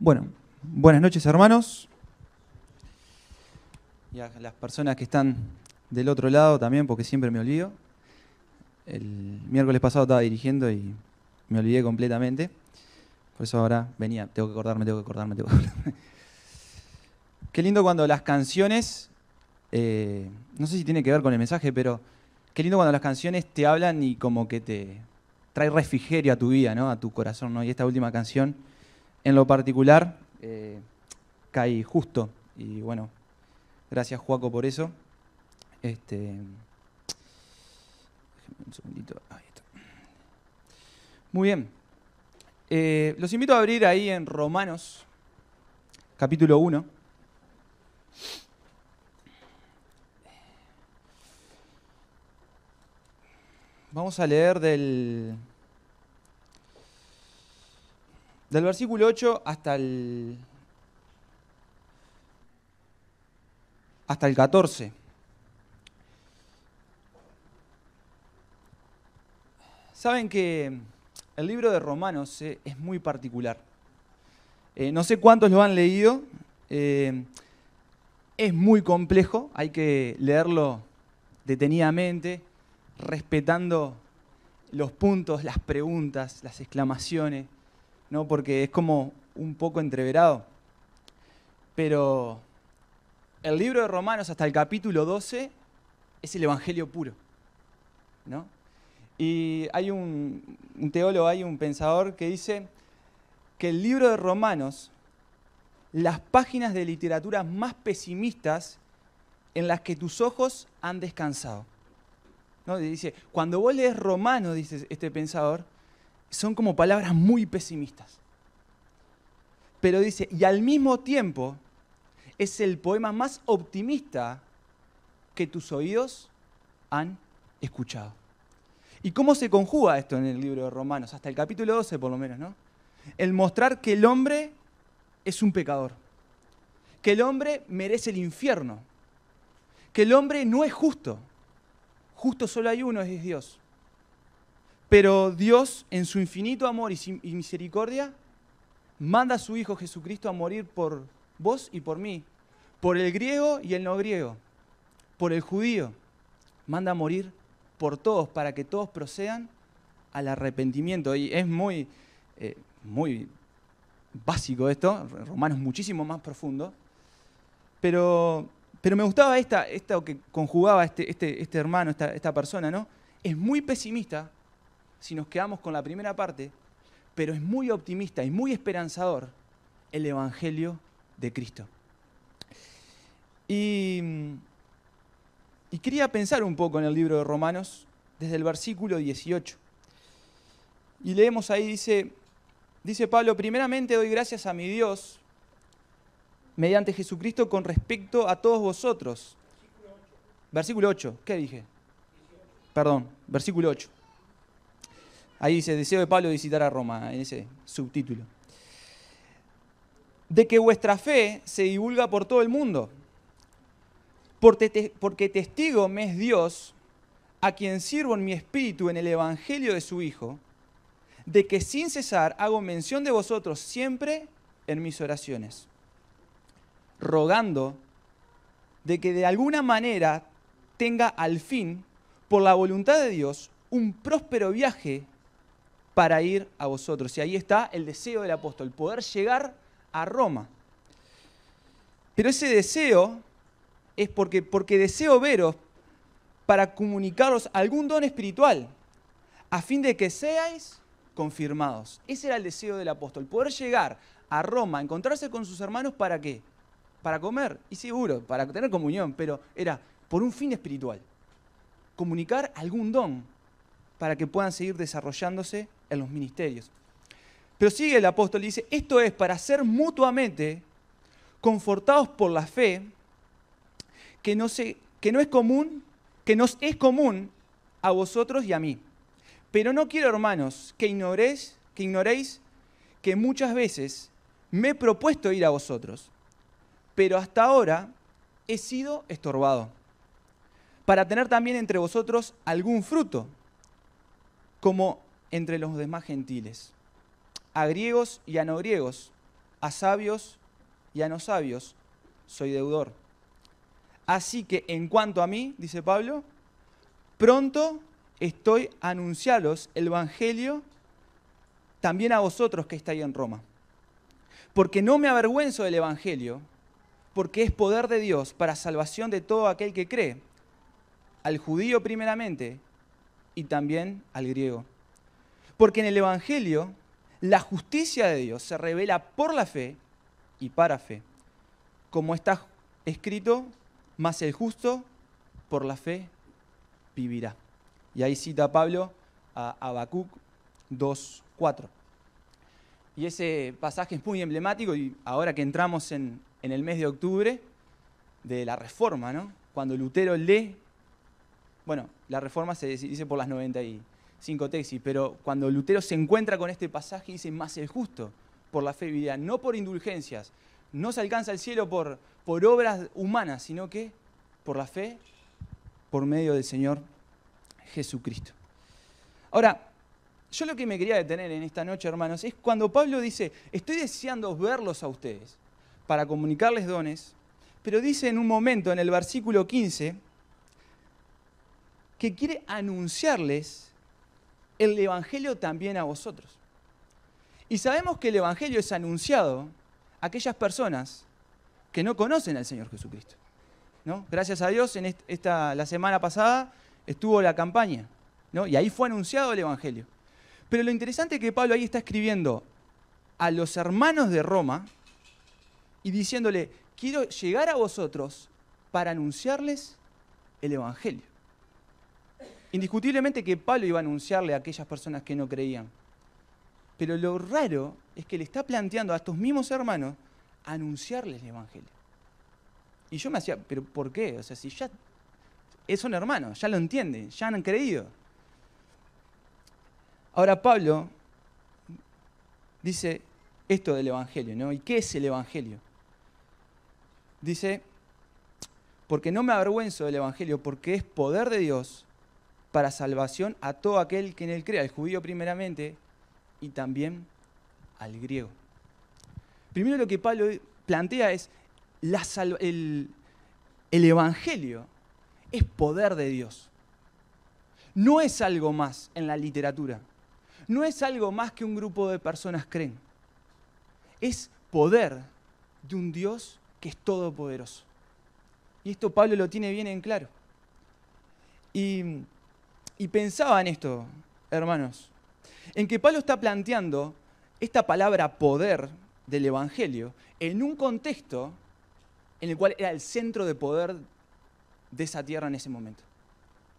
Bueno, buenas noches hermanos y a las personas que están del otro lado también, porque siempre me olvido. El miércoles pasado estaba dirigiendo y me olvidé completamente, por eso ahora venía, tengo que acordarme. Qué lindo cuando las canciones, no sé si tiene que ver con el mensaje, pero qué lindo cuando las canciones te hablan y como que te trae refrigerio a tu vida, ¿no? A tu corazón, ¿no? Y esta última canción, en lo particular, cae justo. Y bueno, gracias Joaco por eso. Déjame un segundito. Ahí está. Muy bien. Los invito a abrir ahí en Romanos, capítulo 1. Vamos a leer del versículo 8 hasta el 14. Saben que el libro de Romanos es muy particular. No sé cuántos lo han leído. Es muy complejo, hay que leerlo detenidamente, respetando los puntos, las preguntas, las exclamaciones, ¿no? Porque es como un poco entreverado. Pero el libro de Romanos hasta el capítulo 12 es el evangelio puro, ¿no? Y hay un teólogo, hay un pensador que dice que el libro de Romanos, las páginas de literatura más pesimistas en las que tus ojos han descansado, ¿no? Dice, cuando vos lees Romanos, dice este pensador, son como palabras muy pesimistas. Pero dice, y al mismo tiempo es el poema más optimista que tus oídos han escuchado. ¿Y cómo se conjuga esto en el libro de Romanos? Hasta el capítulo 12 por lo menos, ¿no? El mostrar que el hombre es un pecador, que el hombre merece el infierno, que el hombre no es justo. Justo solo hay uno, es Dios. Pero Dios, en su infinito amor y misericordia, manda a su Hijo Jesucristo a morir por vos y por mí, por el griego y el no griego, por el judío. Manda a morir por todos, para que todos procedan al arrepentimiento. Y es muy básico esto, Romanos muchísimo más profundo, pero me gustaba esto que conjugaba este hermano, esta persona, ¿no? Es muy pesimista si nos quedamos con la primera parte, pero es muy optimista y muy esperanzador el Evangelio de Cristo. Y quería pensar un poco en el libro de Romanos desde el versículo 18. Y leemos ahí, dice Pablo, primeramente doy gracias a mi Dios mediante Jesucristo con respecto a todos vosotros. Versículo 8, ¿qué dije? Perdón, versículo 8. Ahí dice, deseo de Pablo visitar a Roma, en ese subtítulo. De que vuestra fe se divulga por todo el mundo, porque testigo me es Dios, a quien sirvo en mi espíritu en el evangelio de su Hijo, de que sin cesar hago mención de vosotros siempre en mis oraciones, rogando de que de alguna manera tenga al fin, por la voluntad de Dios, un próspero viaje para ir a vosotros. Y ahí está el deseo del apóstol, poder llegar a Roma. Pero ese deseo es porque deseo veros para comunicaros algún don espiritual, a fin de que seáis confirmados. Ese era el deseo del apóstol, poder llegar a Roma, encontrarse con sus hermanos, ¿para qué? Para comer, y seguro, para tener comunión, pero era por un fin espiritual. Comunicar algún don para que puedan seguir desarrollándose en los ministerios. Pero sigue el apóstol y dice, esto es para ser mutuamente confortados por la fe que nos es común a vosotros y a mí. Pero no quiero, hermanos, que ignoréis que muchas veces me he propuesto ir a vosotros, pero hasta ahora he sido estorbado, para tener también entre vosotros algún fruto, como entre los demás gentiles, a griegos y a no griegos, a sabios y a no sabios soy deudor. Así que en cuanto a mí, dice Pablo, pronto estoy a anunciaros el Evangelio también a vosotros que estáis en Roma. Porque no me avergüenzo del Evangelio, porque es poder de Dios para salvación de todo aquel que cree, al judío primeramente y también al griego. Porque en el Evangelio la justicia de Dios se revela por la fe y para fe, como está escrito, mas el justo por la fe vivirá. Y ahí cita Pablo a Habacuc 2:4. Y ese pasaje es muy emblemático y ahora que entramos en el mes de octubre de la Reforma, ¿no? Cuando Lutero lee, bueno, la Reforma se dice por las 95 tesis, pero cuando Lutero se encuentra con este pasaje dice, más el justo por la fe vivirá, no por indulgencias, no se alcanza el cielo por obras humanas, sino que por la fe, por medio del Señor Jesucristo. Ahora, yo lo que me quería detener en esta noche, hermanos, es cuando Pablo dice, estoy deseando verlos a ustedes para comunicarles dones, pero dice en un momento, en el versículo 15, que quiere anunciarles el Evangelio también a vosotros. Y sabemos que el Evangelio es anunciado a aquellas personas que no conocen al Señor Jesucristo, ¿no? Gracias a Dios, la semana pasada estuvo la campaña, ¿no? Y ahí fue anunciado el Evangelio. Pero lo interesante es que Pablo ahí está escribiendo a los hermanos de Roma y diciéndole, quiero llegar a vosotros para anunciarles el Evangelio. Indiscutiblemente que Pablo iba a anunciarle a aquellas personas que no creían. Pero lo raro es que le está planteando a estos mismos hermanos anunciarles el Evangelio. Y yo me hacía, ¿pero por qué? O sea, si ya son hermanos, ya lo entienden, ya han creído. Ahora Pablo dice esto del Evangelio, ¿no? ¿Y qué es el Evangelio? Dice, porque no me avergüenzo del Evangelio, porque es poder de Dios para salvación a todo aquel que en él crea, al judío primeramente y también al griego. Primero lo que Pablo plantea es, el Evangelio es poder de Dios. No es algo más en la literatura. No es algo más que un grupo de personas creen. Es poder de un Dios que es todopoderoso. Y esto Pablo lo tiene bien en claro. Y pensaba en esto, hermanos, en que Pablo está planteando esta palabra poder del Evangelio en un contexto en el cual era el centro de poder de esa tierra en ese momento.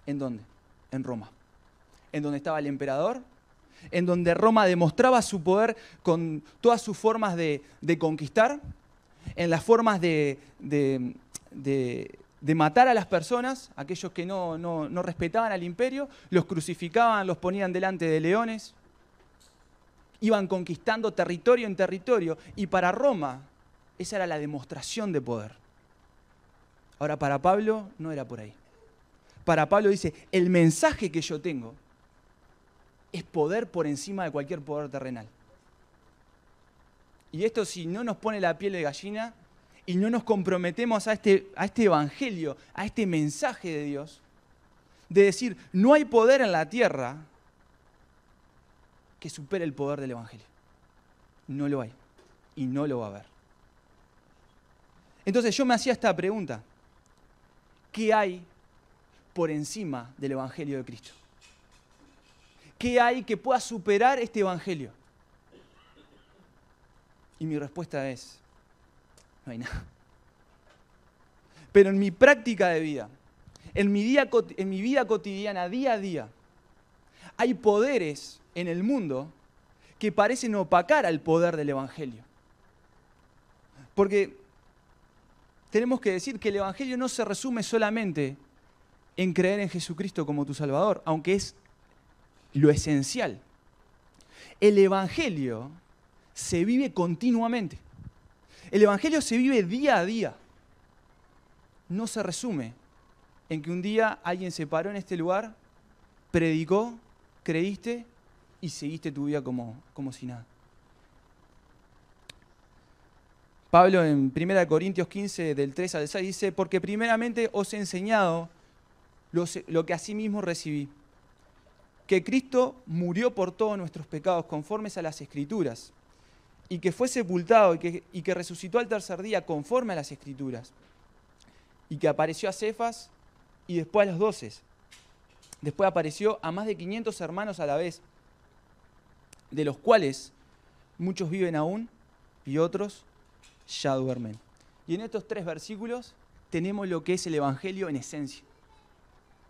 ¿En dónde? En Roma. En donde estaba el emperador, en donde Roma demostraba su poder con todas sus formas de conquistar, en las formas de matar a las personas, aquellos que no respetaban al imperio, los crucificaban, los ponían delante de leones, iban conquistando territorio en territorio, y para Roma esa era la demostración de poder. Ahora, para Pablo no era por ahí. Para Pablo dice, el mensaje que yo tengo es poder por encima de cualquier poder terrenal. Y esto, si no nos pone la piel de gallina y no nos comprometemos a este evangelio, a este mensaje de Dios, de decir, no hay poder en la tierra que supere el poder del evangelio. No lo hay y no lo va a haber. Entonces yo me hacía esta pregunta, ¿qué hay por encima del evangelio de Cristo? ¿Qué hay que pueda superar este evangelio? Y mi respuesta es, no hay nada. Pero en mi práctica de vida, en mi vida cotidiana, día a día, hay poderes en el mundo que parecen opacar al poder del evangelio. Porque tenemos que decir que el evangelio no se resume solamente en creer en Jesucristo como tu Salvador, aunque es lo esencial. El evangelio se vive continuamente. El evangelio se vive día a día. No se resume en que un día alguien se paró en este lugar, predicó, creíste y seguiste tu vida como si nada. Pablo en 1 Corintios 15, del 3 al 6, dice, porque primeramente os he enseñado lo que asimismo recibí, que Cristo murió por todos nuestros pecados conformes a las Escrituras, y que fue sepultado y que resucitó al tercer día conforme a las Escrituras, y que apareció a Cefas y después a los 12. Después apareció a más de 500 hermanos a la vez, de los cuales muchos viven aún y otros ya duermen. Y en estos 3 versículos tenemos lo que es el Evangelio en esencia.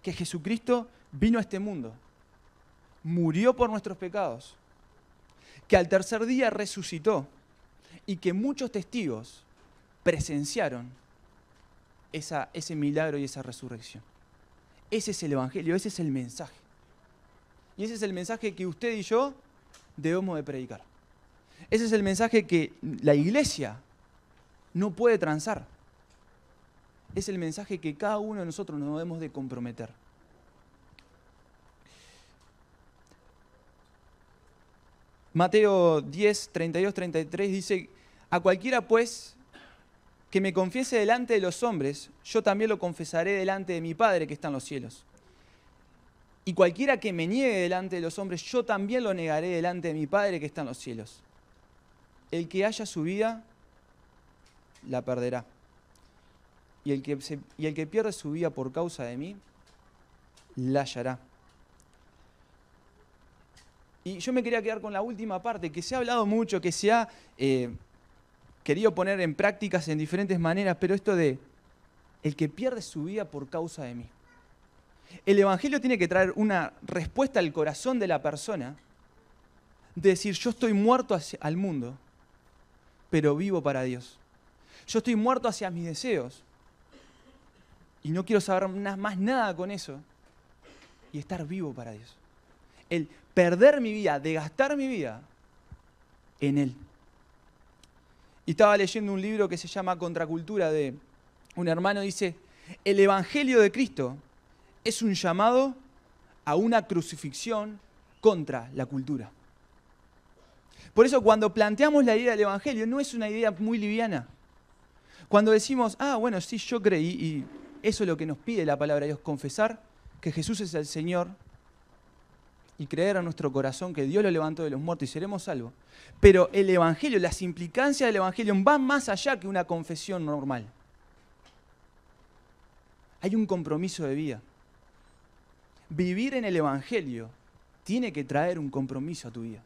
Que Jesucristo vino a este mundo, murió por nuestros pecados, que al tercer día resucitó y que muchos testigos presenciaron ese milagro y esa resurrección. Ese es el Evangelio, ese es el mensaje. Y ese es el mensaje que usted y yo debemos de predicar. Ese es el mensaje que la iglesia no puede transar. Es el mensaje que cada uno de nosotros nos debemos de comprometer. Mateo 10, 32, 33 dice, a cualquiera pues que me confiese delante de los hombres, yo también lo confesaré delante de mi Padre que está en los cielos. Y cualquiera que me niegue delante de los hombres, yo también lo negaré delante de mi Padre que está en los cielos. El que haya su vida, la perderá. Y el que pierde su vida por causa de mí, la hallará. Y yo me quería quedar con la última parte, que se ha hablado mucho, que se ha querido poner en prácticas en diferentes maneras, pero esto de el que pierde su vida por causa de mí. El Evangelio tiene que traer una respuesta al corazón de la persona, de decir, yo estoy muerto al mundo, pero vivo para Dios. Yo estoy muerto hacia mis deseos y no quiero saber más nada con eso y estar vivo para Dios. El perder mi vida, de gastar mi vida en Él. Y estaba leyendo un libro que se llama Contracultura de un hermano, dice, el Evangelio de Cristo es un llamado a una crucifixión contra la cultura. Por eso cuando planteamos la idea del Evangelio no es una idea muy liviana. Cuando decimos, bueno, sí, yo creí, y eso es lo que nos pide la palabra de Dios, confesar que Jesús es el Señor y creer en nuestro corazón que Dios lo levantó de los muertos y seremos salvos. Pero el Evangelio, las implicancias del Evangelio van más allá que una confesión normal. Hay un compromiso de vida. Vivir en el Evangelio tiene que traer un compromiso a tu vida.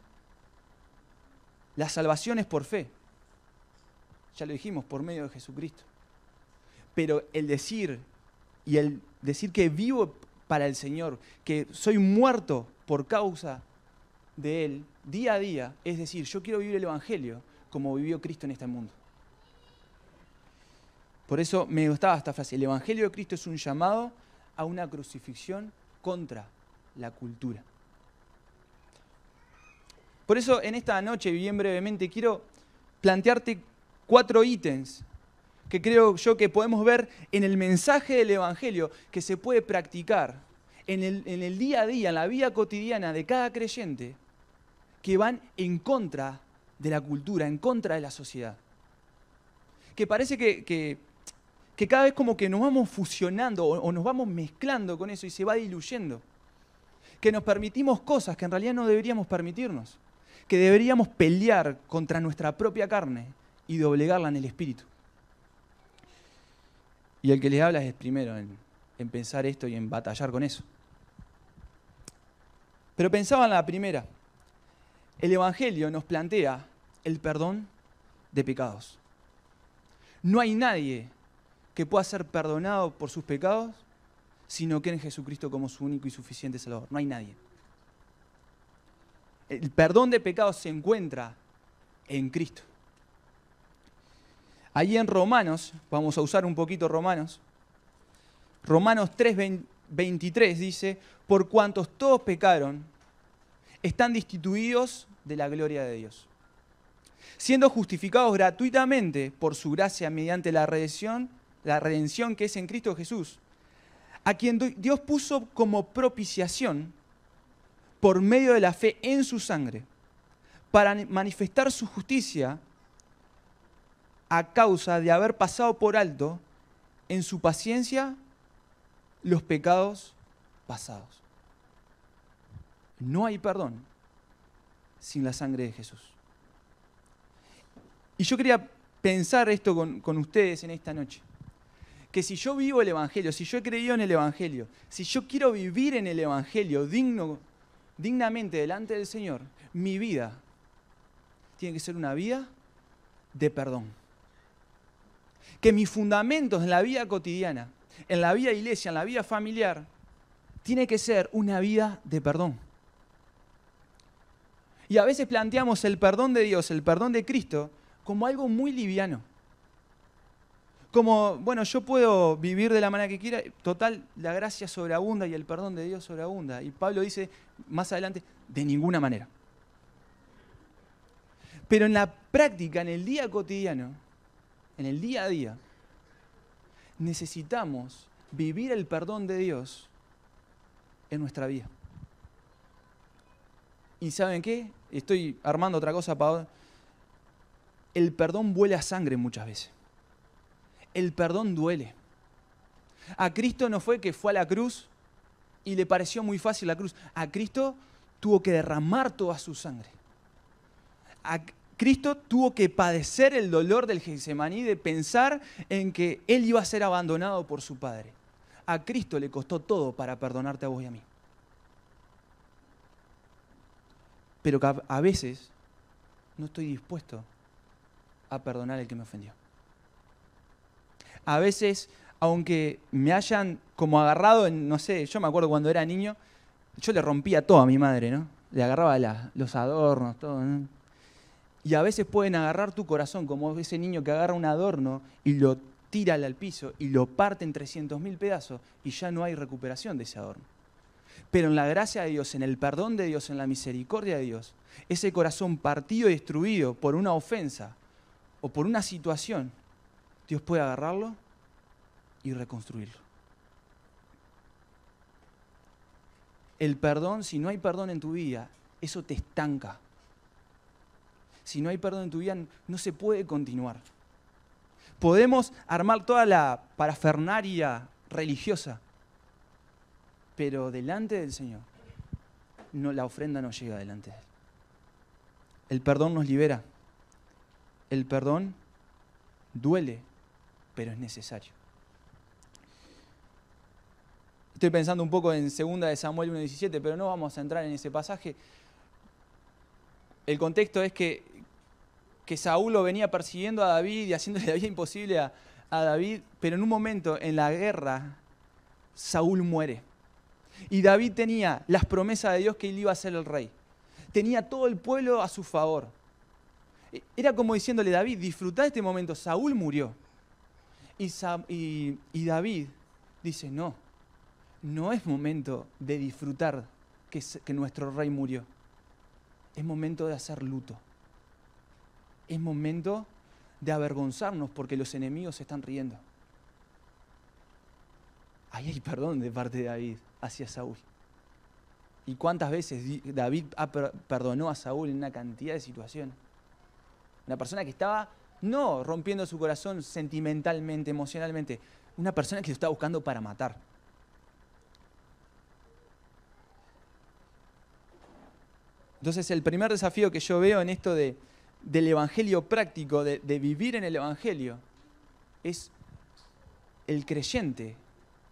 La salvación es por fe. Ya lo dijimos, por medio de Jesucristo. Pero el decir que vivo para el Señor, que soy muerto por causa de Él, día a día, es decir, yo quiero vivir el Evangelio como vivió Cristo en este mundo. Por eso me gustaba esta frase, el Evangelio de Cristo es un llamado a una crucifixión contra la cultura. Por eso en esta noche, bien brevemente, quiero plantearte 4 ítems que creo yo que podemos ver en el mensaje del Evangelio que se puede practicar en el día a día, en la vida cotidiana de cada creyente, que van en contra de la cultura, en contra de la sociedad. Que parece que cada vez como que nos vamos fusionando o nos vamos mezclando con eso y se va diluyendo. Que nos permitimos cosas que en realidad no deberíamos permitirnos. Que deberíamos pelear contra nuestra propia carne y doblegarla en el espíritu. Y el que les habla es primero en pensar esto y en batallar con eso. Pero pensaba en la primera. El Evangelio nos plantea el perdón de pecados. No hay nadie que pueda ser perdonado por sus pecados si no cree en Jesucristo como su único y suficiente Salvador. No hay nadie. El perdón de pecados se encuentra en Cristo. Allí en Romanos, vamos a usar un poquito Romanos 3:23 dice, por cuantos todos pecaron, están destituidos de la gloria de Dios, siendo justificados gratuitamente por su gracia mediante la redención que es en Cristo Jesús, a quien Dios puso como propiciación por medio de la fe en su sangre, para manifestar su justicia a causa de haber pasado por alto en su paciencia los pecados pasados. No hay perdón sin la sangre de Jesús. Y yo quería pensar esto con ustedes en esta noche. Que si yo vivo el Evangelio, si yo he creído en el Evangelio, si yo quiero vivir en el Evangelio dignamente delante del Señor, mi vida tiene que ser una vida de perdón. Que mis fundamentos en la vida cotidiana, en la vida de iglesia, en la vida familiar, tiene que ser una vida de perdón. Y a veces planteamos el perdón de Dios, el perdón de Cristo, como algo muy liviano. Como, bueno, yo puedo vivir de la manera que quiera, total, la gracia sobreabunda y el perdón de Dios sobreabunda. Y Pablo dice más adelante, de ninguna manera. Pero en la práctica, en el día cotidiano, en el día a día, necesitamos vivir el perdón de Dios en nuestra vida. ¿Y saben qué? Estoy armando otra cosa para... El perdón huele a sangre muchas veces. El perdón duele. A Cristo no fue que fue a la cruz y le pareció muy fácil la cruz. A Cristo tuvo que derramar toda su sangre. A Cristo tuvo que padecer el dolor del Getsemaní, de pensar en que Él iba a ser abandonado por su Padre. A Cristo le costó todo para perdonarte a vos y a mí. Pero que a veces no estoy dispuesto a perdonar al que me ofendió. A veces, aunque me hayan como agarrado, no sé, yo me acuerdo cuando era niño, yo le rompía todo a mi madre, ¿no? Le agarraba los adornos, todo, ¿no? Y a veces pueden agarrar tu corazón, como ese niño que agarra un adorno y lo tira al piso y lo parte en 300.000 pedazos y ya no hay recuperación de ese adorno. Pero en la gracia de Dios, en el perdón de Dios, en la misericordia de Dios, ese corazón partido y destruido por una ofensa o por una situación, Dios puede agarrarlo y reconstruirlo. El perdón, si no hay perdón en tu vida, eso te estanca. Si no hay perdón en tu vida, no se puede continuar. Podemos armar toda la parafernalia religiosa, pero delante del Señor, la ofrenda no llega delante de Él. El perdón nos libera. El perdón duele, pero es necesario. Estoy pensando un poco en 2 de Samuel 1:17, pero no vamos a entrar en ese pasaje. El contexto es que Saúl lo venía persiguiendo a David y haciéndole la vida imposible a David, pero en un momento en la guerra, Saúl muere. Y David tenía las promesas de Dios que él iba a ser el rey. Tenía todo el pueblo a su favor. Era como diciéndole, David, disfrutá de este momento, Saúl murió. Y David dice, no es momento de disfrutar que nuestro rey murió. Es momento de hacer luto. Es momento de avergonzarnos porque los enemigos se están riendo. Ahí hay perdón de parte de David hacia Saúl. ¿Y cuántas veces David perdonó a Saúl en una cantidad de situaciones? Una persona que estaba no rompiendo su corazón sentimentalmente, emocionalmente, una persona que lo estaba buscando para matar. Entonces el primer desafío que yo veo en esto del evangelio práctico, de vivir en el evangelio, es el creyente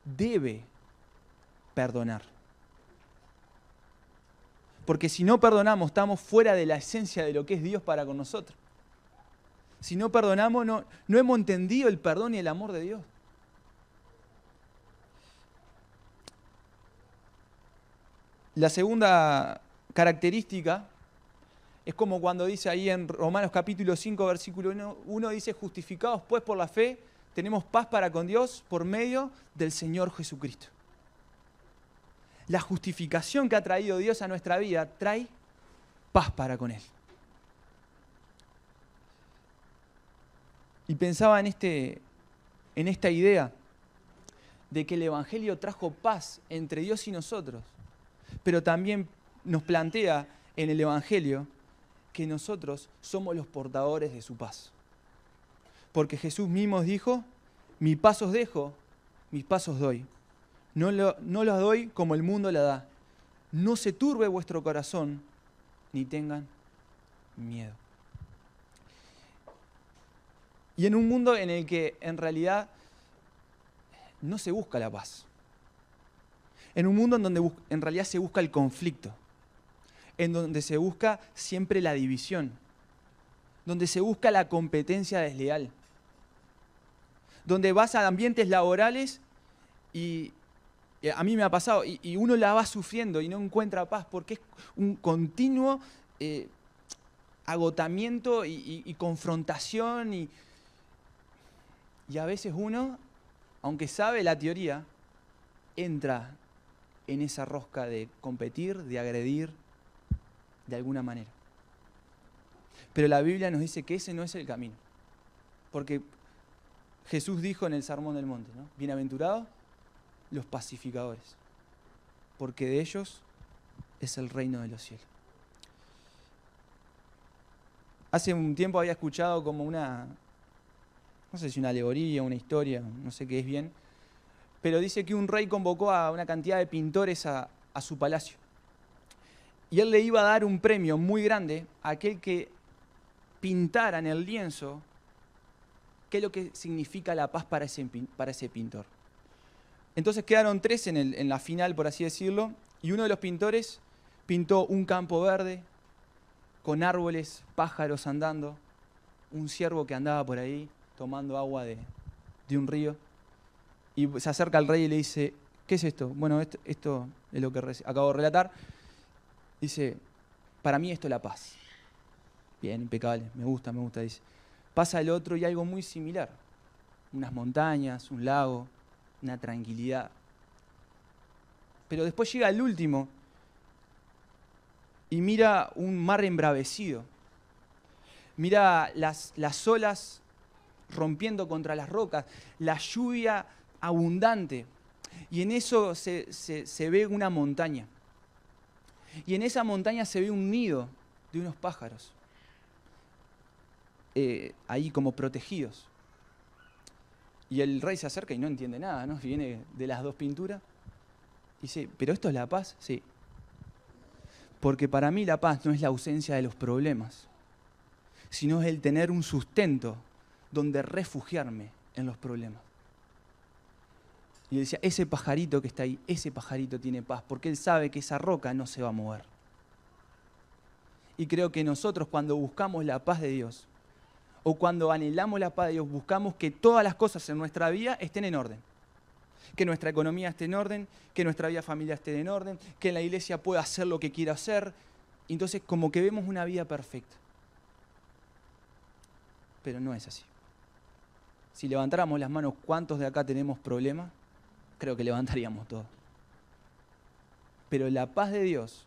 debe perdonar. Porque si no perdonamos, estamos fuera de la esencia de lo que es Dios para con nosotros. Si no perdonamos, no hemos entendido el perdón y el amor de Dios. La segunda característica es como cuando dice ahí en Romanos capítulo 5, versículo 1, dice, justificados pues por la fe, tenemos paz para con Dios por medio del Señor Jesucristo. La justificación que ha traído Dios a nuestra vida trae paz para con Él. Y pensaba en esta idea de que el Evangelio trajo paz entre Dios y nosotros, pero también nos plantea en el Evangelio que nosotros somos los portadores de su paz. Porque Jesús mismo dijo, mi paz os dejo, mis pasos doy. No los doy como el mundo la da. No se turbe vuestro corazón, ni tengan miedo. Y en un mundo en el que en realidad no se busca la paz. En un mundo en donde en realidad se busca el conflicto. En donde se busca siempre la división. Donde se busca la competencia desleal. Donde vas a ambientes laborales y a mí me ha pasado, y uno la va sufriendo y no encuentra paz porque es un continuo agotamiento y confrontación y a veces uno, aunque sabe la teoría, entra en esa rosca de competir, de agredir, de alguna manera. Pero la Biblia nos dice que ese no es el camino. Porque Jesús dijo en el Sermón del Monte, ¿no? Bienaventurados los pacificadores, porque de ellos es el reino de los cielos. Hace un tiempo había escuchado como no sé si una alegoría, una historia, no sé qué es bien, pero dice que un rey convocó a una cantidad de pintores a su palacio. Y él le iba a dar un premio muy grande a aquel que pintara en el lienzo qué es lo que significa la paz para ese pintor. Entonces quedaron 3 en la final, por así decirlo, y uno de los pintores pintó un campo verde, con árboles, pájaros andando, un ciervo que andaba por ahí tomando agua de un río, y se acerca al rey y le dice, ¿qué es esto? Bueno, esto es lo que acabo de relatar. Dice, para mí esto es la paz. Bien, impecable, me gusta, dice. Pasa el otro y algo muy similar, unas montañas, un lago, una tranquilidad. Pero después llega el último y mira un mar embravecido. Mira las olas rompiendo contra las rocas, la lluvia abundante. Y en eso se ve una montaña. Y en esa montaña se ve un nido de unos pájaros. Ahí como protegidos. Y el rey se acerca y no entiende nada, ¿no? Viene de las 2 pinturas. Dice, ¿pero esto es la paz? Sí. Porque para mí la paz no es la ausencia de los problemas, sino es el tener un sustento donde refugiarme en los problemas. Y decía, ese pajarito que está ahí, ese pajarito tiene paz, porque él sabe que esa roca no se va a mover. Y creo que nosotros cuando buscamos la paz de Dios, o cuando anhelamos la paz de Dios, buscamos que todas las cosas en nuestra vida estén en orden. Que nuestra economía esté en orden, que nuestra vida familiar esté en orden, que la iglesia pueda hacer lo que quiera hacer. Entonces, como que vemos una vida perfecta. Pero no es así. Si levantáramos las manos, ¿cuántos de acá tenemos problemas? Creo que levantaríamos todos. Pero la paz de Dios,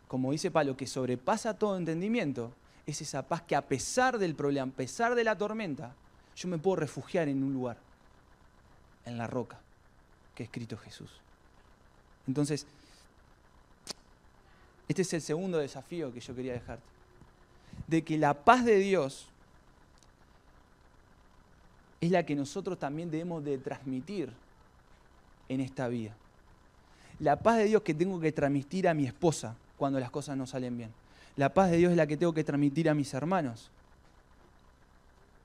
como dice Pablo, que sobrepasa todo entendimiento, es esa paz que a pesar del problema, a pesar de la tormenta, yo me puedo refugiar en un lugar, en la roca, que es Cristo Jesús. Entonces, este es el segundo desafío que yo quería dejarte. De que la paz de Dios es la que nosotros también debemos de transmitir en esta vida. La paz de Dios que tengo que transmitir a mi esposa cuando las cosas no salen bien. La paz de Dios es la que tengo que transmitir a mis hermanos.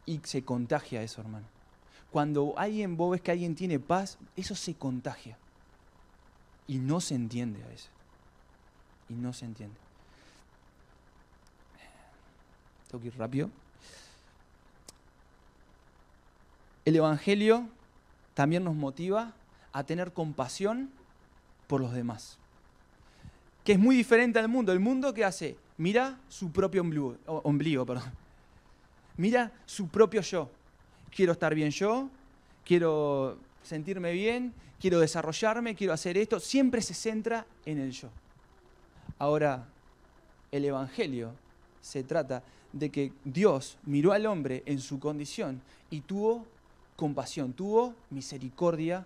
Y se contagia eso, hermano. Cuando vos ves que alguien tiene paz, eso se contagia. Y no se entiende a veces. Y no se entiende. Tengo que ir rápido. El Evangelio también nos motiva a tener compasión por los demás. Que es muy diferente al mundo. El mundo, ¿qué hace? Mira su propio ombligo. Mira su propio yo. Quiero estar bien yo, quiero sentirme bien, quiero desarrollarme, quiero hacer esto. Siempre se centra en el yo. Ahora, el Evangelio se trata de que Dios miró al hombre en su condición y tuvo compasión, tuvo misericordia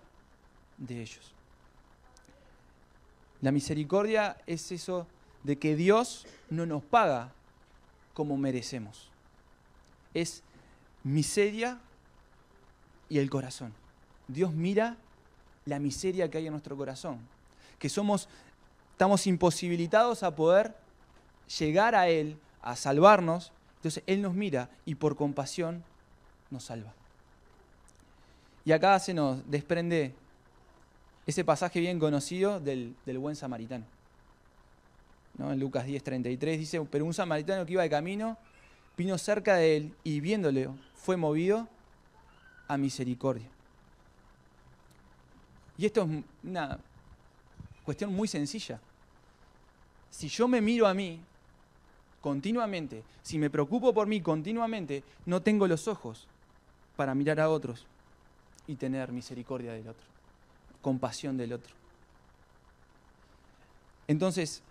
de ellos. La misericordia es eso de que Dios no nos paga como merecemos. Es miseria y el corazón. Dios mira la miseria que hay en nuestro corazón, que estamos imposibilitados a poder llegar a Él, a salvarnos. Entonces Él nos mira y por compasión nos salva. Y acá se nos desprende ese pasaje bien conocido del buen samaritano, ¿no? En Lucas 10:33 dice, pero un samaritano que iba de camino vino cerca de él y viéndole fue movido a misericordia. Y esto es una cuestión muy sencilla. Si yo me miro a mí continuamente, si me preocupo por mí continuamente, no tengo los ojos para mirar a otros y tener misericordia del otro, compasión del otro. Entonces,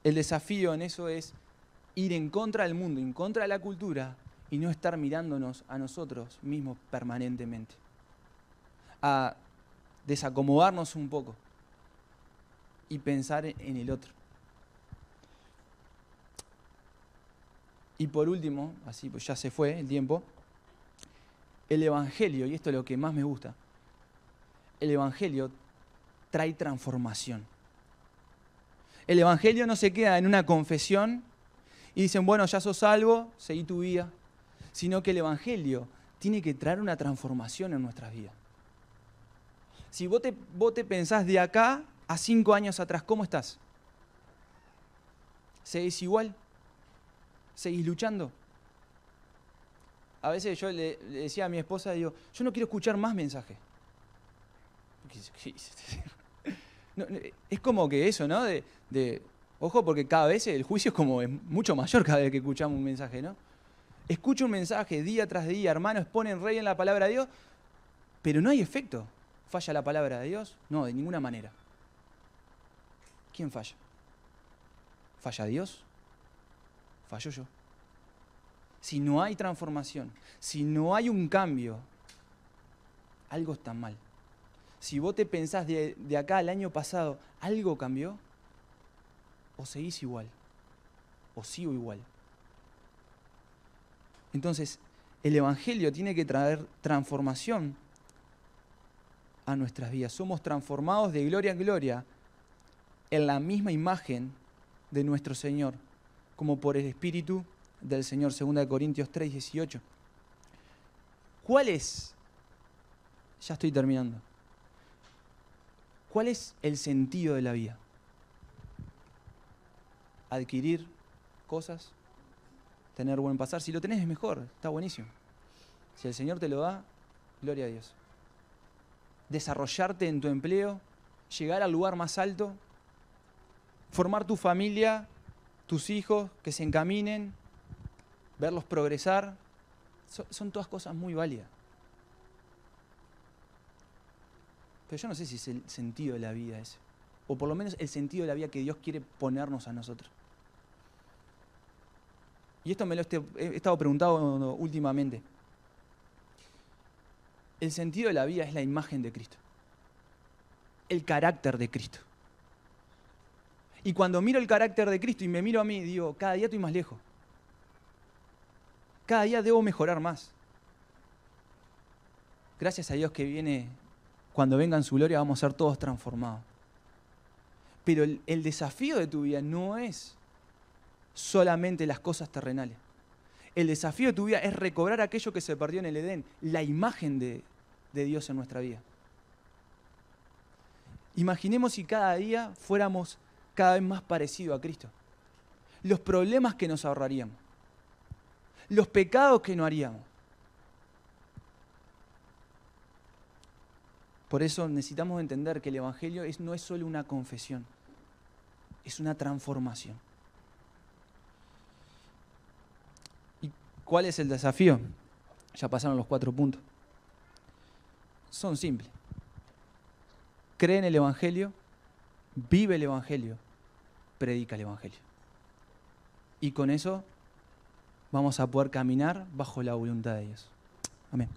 el desafío en eso es ir en contra del mundo, en contra de la cultura y no estar mirándonos a nosotros mismos permanentemente. A desacomodarnos un poco y pensar en el otro. Y por último, así pues ya se fue el tiempo, el Evangelio, y esto es lo que más me gusta, el Evangelio trae transformación. El Evangelio no se queda en una confesión y dicen, bueno, ya sos salvo, seguí tu vida, sino que el Evangelio tiene que traer una transformación en nuestras vidas. Si vos te pensás de acá a 5 años atrás, ¿cómo estás? ¿Seguís igual? ¿Seguís luchando? A veces yo le decía a mi esposa, digo, yo no quiero escuchar más mensajes. No, es como que eso, ¿no? Ojo, porque cada vez el juicio es mucho mayor cada vez que escuchamos un mensaje, ¿no? Escucho un mensaje día tras día, hermanos ponen rey en la palabra de Dios, pero no hay efecto. ¿Falla la palabra de Dios? No, de ninguna manera. ¿Quién falla? ¿Falla Dios? Fallo yo. Si no hay transformación, si no hay un cambio, algo está mal. Si vos te pensás de acá al año pasado, ¿algo cambió? ¿O seguís igual? ¿O sigo igual? Entonces, el Evangelio tiene que traer transformación a nuestras vidas. Somos transformados de gloria en gloria en la misma imagen de nuestro Señor, como por el Espíritu del Señor, 2 Corintios 3:18. ¿Cuál es? Ya estoy terminando. ¿Cuál es el sentido de la vida? Adquirir cosas, tener buen pasar. Si lo tenés es mejor, está buenísimo. Si el Señor te lo da, gloria a Dios. Desarrollarte en tu empleo, llegar al lugar más alto, formar tu familia, tus hijos, que se encaminen, verlos progresar, son todas cosas muy válidas. Pero yo no sé si es el sentido de la vida ese, o por lo menos el sentido de la vida que Dios quiere ponernos a nosotros. Y esto me lo he estado preguntando últimamente. El sentido de la vida es la imagen de Cristo, el carácter de Cristo. Y cuando miro el carácter de Cristo y me miro a mí, digo, cada día estoy más lejos. Cada día debo mejorar más. Gracias a Dios que cuando venga en su gloria vamos a ser todos transformados. Pero el desafío de tu vida no es solamente las cosas terrenales. El desafío de tu vida es recobrar aquello que se perdió en el Edén, la imagen de Dios en nuestra vida. Imaginemos si cada día fuéramos cada vez más parecidos a Cristo. Los problemas que nos ahorraríamos. Los pecados que no haríamos. Por eso necesitamos entender que el Evangelio no es solo una confesión, es una transformación. ¿Y cuál es el desafío? Ya pasaron los 4 puntos. Son simples. Cree en el Evangelio, vive el Evangelio, predica el Evangelio. Y con eso vamos a poder caminar bajo la voluntad de Dios. Amén.